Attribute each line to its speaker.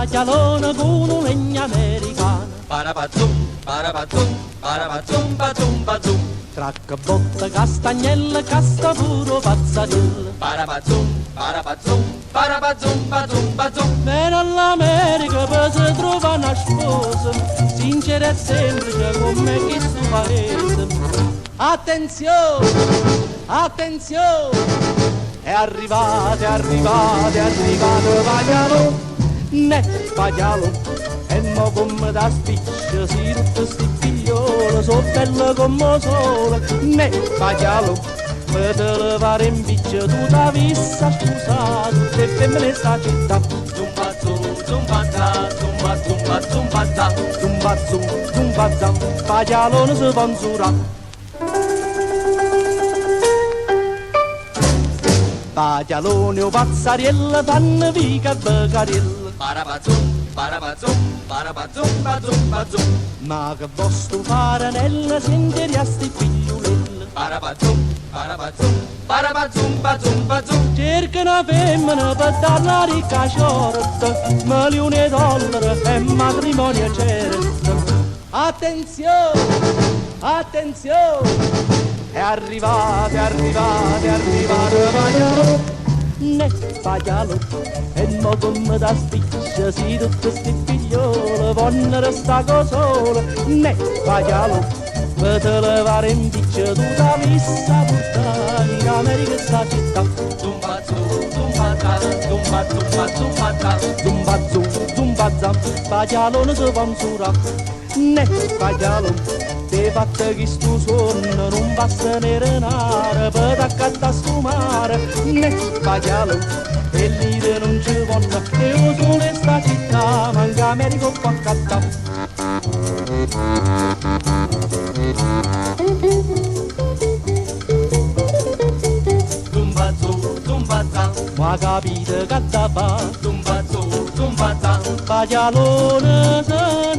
Speaker 1: pagialone con un legno americano.
Speaker 2: Parabazum, parabazum, parabazum, bazum, bazum.
Speaker 1: Tracca, botta, castagnella, casta puro pazzarella.
Speaker 2: Parabazum, parabazum, parabazum, bazum, bazum.
Speaker 1: Viene all'America per si trova una sposa, sincera e semplice come chi sto paese. Attenzione, attenzione, è arrivato, paglialo, ne paglialo, e mo come da spiccia si ruppe sti figliolo, so bello come sole, ne paglialo, per te levare in biccia tu da vista scusato, tutte femmine sta città.
Speaker 2: Zumba, zumba, zumba, zumba, zumba,
Speaker 1: Zumba, zumba, paglialone si panzura. Pagialone o pazzariella vanno vica becariella.
Speaker 2: Parabazum, parabazum, parabazum, bazum, bazum.
Speaker 1: Ma che vostro fare nella senteria sti figliulella.
Speaker 2: Parabazum, parabazum, parabazum, bazum, bazum.
Speaker 1: Cerca una femmina per darla ricca sciorta, milioni di dollari e matrimonio certo. Attenzione, attenzione, è arrivato, paglialo, ne paglialo, e mo come da spiccia si tutte sti figliole vanno restare sole, ne paglialo, per te levare in biccia tu da vista portare in America sta città.
Speaker 2: Zumba, zumba, zumba, zumba, zumba,
Speaker 1: Zumba, zumba, paglialone si panzura, ne paglialo, te fatte che stu sonno non basta nerenare per t'accattare stu mare, ne paglialo, e lì non ci vanno, e io sono in sta città, manca America qua accattare.
Speaker 2: zumba, zumba,
Speaker 1: Ma capite che da fa,
Speaker 2: zumba, zumba,
Speaker 1: paglialone se